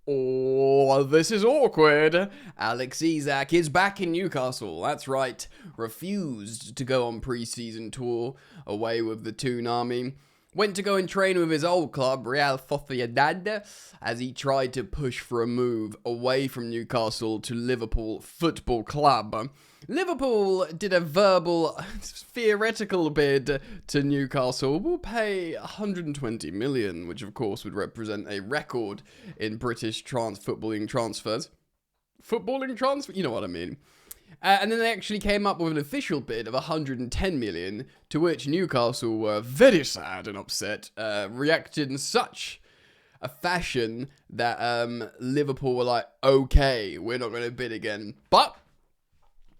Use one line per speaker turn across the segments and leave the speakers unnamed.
Oh, this is awkward. Alex Isak is back in Newcastle. That's right. Refused to go on pre-season tour away with the Toon Army. Went to go and train with his old club, Real Sociedad, as he tried to push for a move away from Newcastle to Liverpool Football Club. Liverpool did a verbal, theoretical bid to Newcastle. We'll pay 120 million, which of course would represent a record in British footballing transfers. Footballing transfer? You know what I mean. And then they actually came up with an official bid of 110 million, to which Newcastle were very sad and upset, reacted in such a fashion that Liverpool were like, okay, we're not going to bid again, but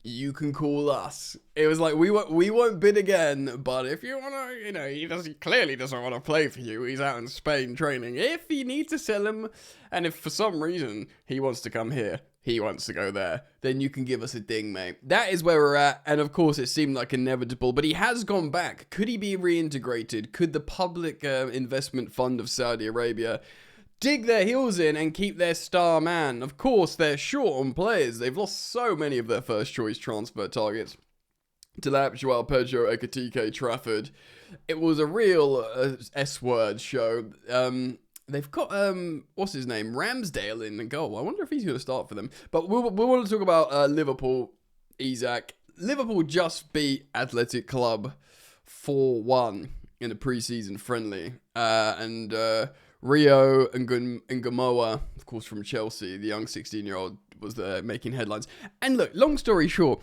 you can call us. It was like, we won't bid again, but if you want to, he clearly doesn't want to play for you. He's out in Spain training. If you need to sell him, and if for some reason he wants to come here, he wants to go there, then you can give us a ding, mate. That is where we're at, and of course it seemed like inevitable, but he has gone back. Could he be reintegrated? Could the public investment fund of Saudi Arabia dig their heels in and keep their star man? Of course, they're short on players. They've lost so many of their first choice transfer targets to Lap, Joao Pedro, Ekitike, Trafford. It was a real S-word show. They've got, what's his name? Ramsdale in the goal. I wonder if he's going to start for them. But we want to talk about Liverpool, Isak. Liverpool just beat Athletic Club 4-1 in a pre-season friendly. And Rio and Gamoa, of course from Chelsea, the young 16-year-old, was there making headlines. And look, long story short,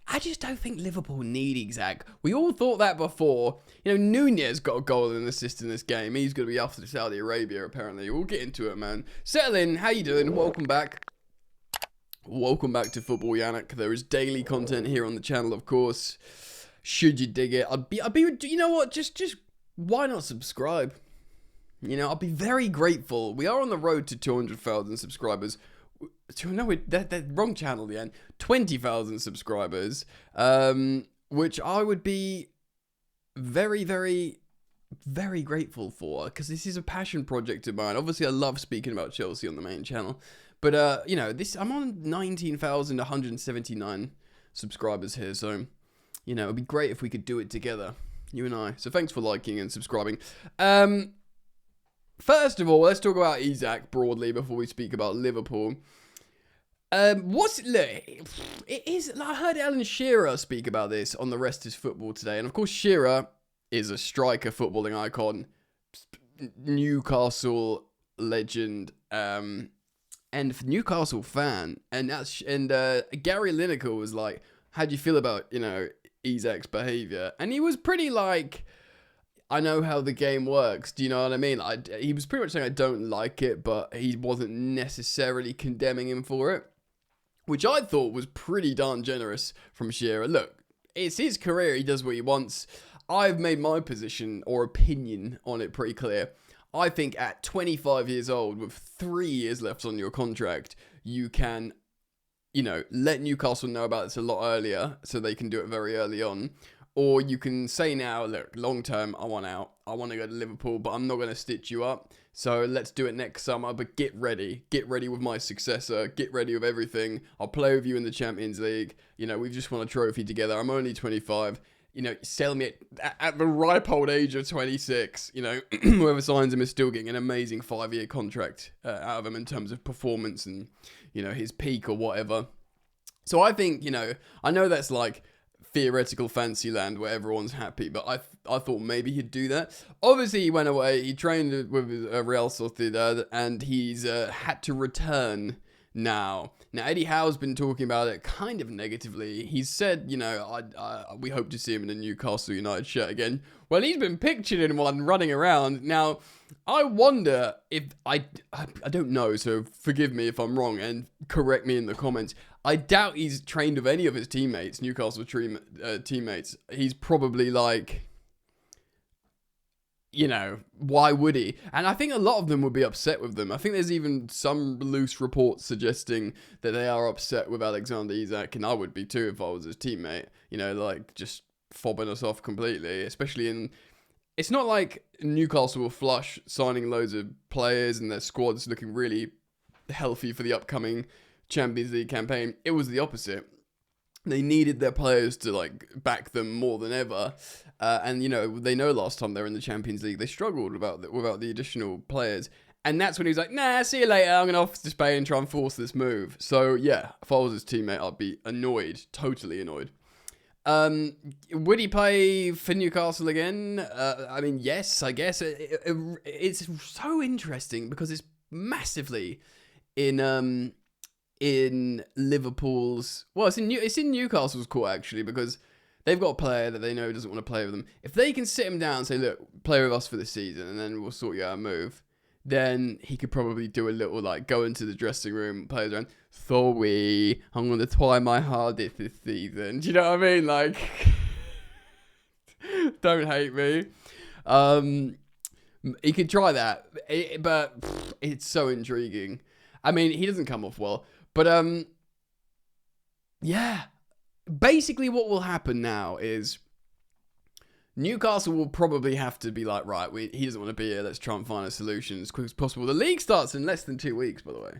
I just don't think Liverpool need Isak. We all thought that before. Nunez got a goal and an assist in this game. He's going to be off to Saudi Arabia, apparently. We'll get into it, man. Settle in. How you doing? Welcome back. Welcome back to Football Yannick. There is daily content here on the channel, of course. Should you dig it? I'd be. You know what? Just why not subscribe? I'll be very grateful. We are on the road to 200,000 subscribers. No, that wrong channel again. 20,000 subscribers, which I would be very, very, very grateful for, because this is a passion project of mine. Obviously, I love speaking about Chelsea on the main channel, but I'm on 19,179 subscribers here, so it'd be great if we could do it together, you and I. So thanks for liking and subscribing. First of all, let's talk about Isak broadly before we speak about Liverpool. I heard Alan Shearer speak about this on The Rest is Football today, and of course Shearer is a striker, footballing icon, Newcastle legend, and Newcastle fan, and Gary Lineker was like, how do you feel about Isak's behaviour? And he was pretty like, I know how the game works. Do you know what I mean? He was pretty much saying I don't like it, but he wasn't necessarily condemning him for it, which I thought was pretty darn generous from Shearer. Look, it's his career. He does what he wants. I've made my position or opinion on it pretty clear. I think at 25 years old, with 3 years left on your contract, you can, let Newcastle know about this a lot earlier so they can do it very early on. Or you can say now, look, long term, I want out. I want to go to Liverpool, but I'm not going to stitch you up. So let's do it next summer, but get ready. Get ready with my successor. Get ready with everything. I'll play with you in the Champions League. We've just won a trophy together. I'm only 25. Sell me at the ripe old age of 26. Whoever signs him is still getting an amazing 5-year contract out of him in terms of performance and, his peak or whatever. So I think, I know that's like theoretical fancy land where everyone's happy, but I thought maybe he'd do that. Obviously, he went away. He trained with Real Sociedad, and he's had to return now. Now, Eddie Howe's been talking about it kind of negatively. He's said, we hope to see him in a Newcastle United shirt again. Well, he's been pictured in one running around. Now, I wonder if I don't know, so forgive me if I'm wrong and correct me in the comments. I doubt he's trained with any of his teammates, Newcastle teammates. He's probably like, why would he? And I think a lot of them would be upset with them. I think there's even some loose reports suggesting that they are upset with Alexander Isak, and I would be too if I was his teammate. Just fobbing us off completely, especially in it's not like Newcastle were flush signing loads of players and their squad's looking really healthy for the upcoming Champions League campaign. It was the opposite. They needed their players to like back them more than ever, and they know last time they were in the Champions League they struggled without the additional players, and that's when he was like, nah, see you later, I'm gonna off to Spain and try and force this move. So yeah, if I was his teammate, I'd be annoyed, totally annoyed. Would he play for Newcastle again? I mean, yes, I guess. It's so interesting because it's massively in Liverpool's. Well, it's in Newcastle's court actually, because they've got a player that they know doesn't want to play with them. If they can sit him down and say, look, play with us for the season, and then we'll sort you out a move, then he could probably do a little, like, go into the dressing room, players around, sorry, I'm going to try my hardest this season. Do you know what I mean? Like, don't hate me. He could try that, but it's so intriguing. I mean, he doesn't come off well, but, yeah. Basically what will happen now is Newcastle will probably have to be like, right, he doesn't want to be here, let's try and find a solution as quick as possible. The league starts in less than 2 weeks, by the way.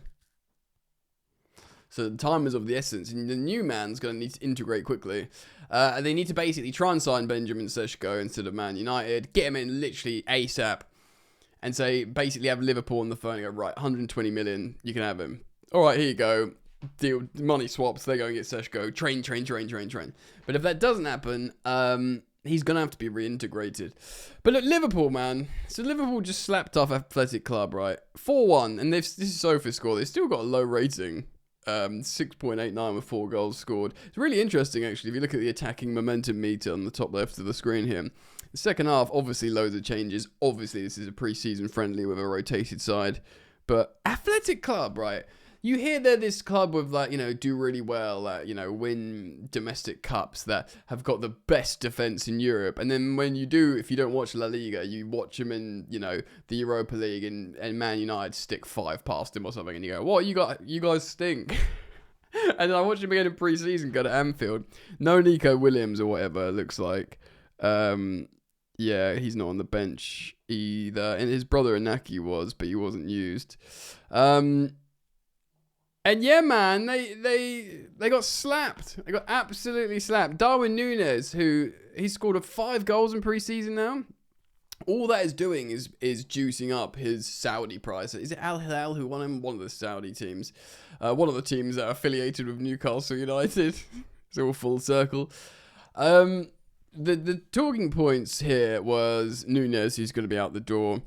So the time is of the essence, and the new man's going to need to integrate quickly. And they need to basically try and sign Benjamin Sesko instead of Man United, get him in literally ASAP, and say, basically have Liverpool on the phone and go, right, 120 million, you can have him. All right, here you go. Deal, money swaps, they go and get Sesko. Train. But if that doesn't happen, he's going to have to be reintegrated. But look, Liverpool, man. So Liverpool just slapped off Athletic Club, right? 4-1, and this is Sofa score. They've still got a low rating. 6.89 with 4 goals scored. It's really interesting, actually, if you look at the attacking momentum meter on the top left of the screen here. The second half, obviously, loads of changes. Obviously, this is a pre-season friendly with a rotated side. But Athletic Club, right? You hear they're this club with, like, do really well, win domestic cups, that have got the best defence in Europe. And then when you do, if you don't watch La Liga, you watch them in, the Europa League, and Man United stick 5 past them or something, and you go, what, you guys stink. And then I watch him again in pre-season, go to Anfield. No Nico Williams or whatever, it looks like. Yeah, he's not on the bench either. And his brother Inaki was, but he wasn't used. And yeah, man, they got slapped. They got absolutely slapped. Darwin Núñez, who he scored 5 goals in pre-season now. All that is doing is juicing up his Saudi price. Is it Al Hilal who won him? One of the Saudi teams. One of the teams that are affiliated with Newcastle United. It's all full circle. The talking points here was Núñez, who's going to be out the door.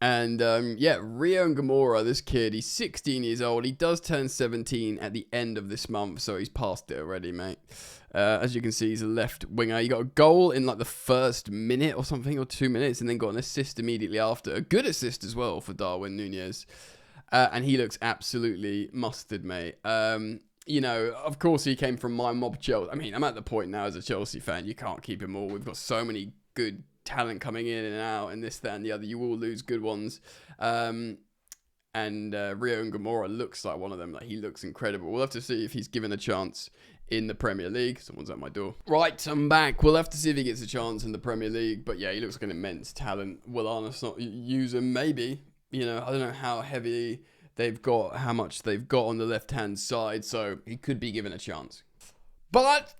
And, Rio and Gamora, this kid, he's 16 years old. He does turn 17 at the end of this month, so he's past it already, mate. As you can see, he's a left winger. He got a goal in, like, the first minute or something, or 2 minutes, and then got an assist immediately after. A good assist as well for Darwin Núñez. And he looks absolutely mustard, mate. Of course, he came from my mob Chelsea. I mean, I'm at the point now as a Chelsea fan, you can't keep him all. We've got so many good talent coming in and out, and this, that, and the other. You will lose good ones. And Rio and Gamora looks like one of them. Like, he looks incredible. We'll have to see if he's given a chance in the Premier League. Someone's at my door. Right, I'm back. We'll have to see if he gets a chance in the Premier League. But yeah, he looks like an immense talent. Will Arnes not use him? Maybe. I don't know how heavy they've got, how much they've got on the left-hand side. So he could be given a chance. But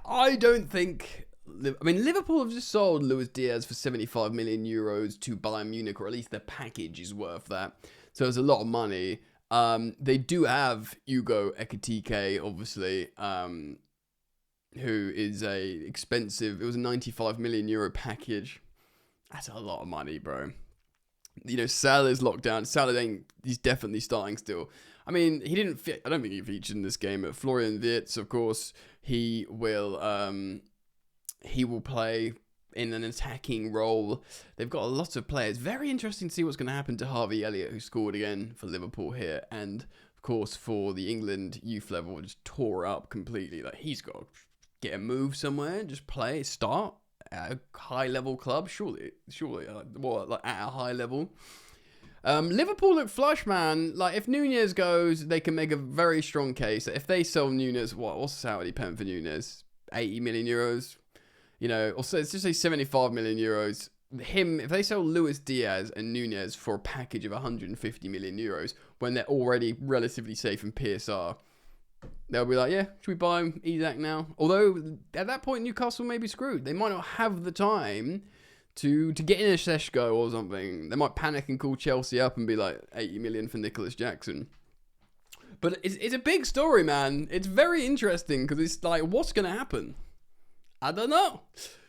I don't think... Liverpool have just sold Luis Diaz for 75 million euros to Bayern Munich, or at least their package is worth that. So it's a lot of money. They do have Hugo Ekitike, obviously, who is it was a 95 million euro package. That's a lot of money, bro. Salah's locked down. He's definitely starting still. I mean, he didn't fit. I don't think he featured in this game. But Florian Wirtz, of course, he will play in an attacking role. They've got a lot of players. Very interesting to see what's going to happen to Harvey Elliott, who scored again for Liverpool here. And, of course, for the England youth level, just tore up completely. Like, he's got to get a move somewhere, just play, start at a high-level club. Surely, at a high level. Liverpool look flush, man. Like, if Núñez goes, they can make a very strong case. If they sell Núñez, what's the Saudi paying for Núñez? 80 million euros? Or so let's just say 75 million euros. if they sell Luis Diaz and Nunez for a package of 150 million euros when they're already relatively safe in PSR, they'll be like, yeah, should we buy Isak now? Although at that point Newcastle may be screwed. They might not have the time to get in a Šeško or something. They might panic and call Chelsea up and be like 80 million for Nicholas Jackson. But it's a big story, man. It's very interesting because it's like, what's going to happen? I don't know.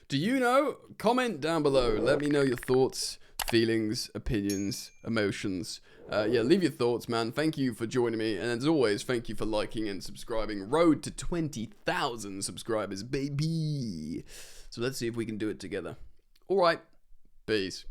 Do you know? Comment down below. Let me know your thoughts, feelings, opinions, emotions. Yeah, leave your thoughts, man. Thank you for joining me. And as always, thank you for liking and subscribing. Road to 20,000 subscribers, baby. So let's see if we can do it together. All right. Peace.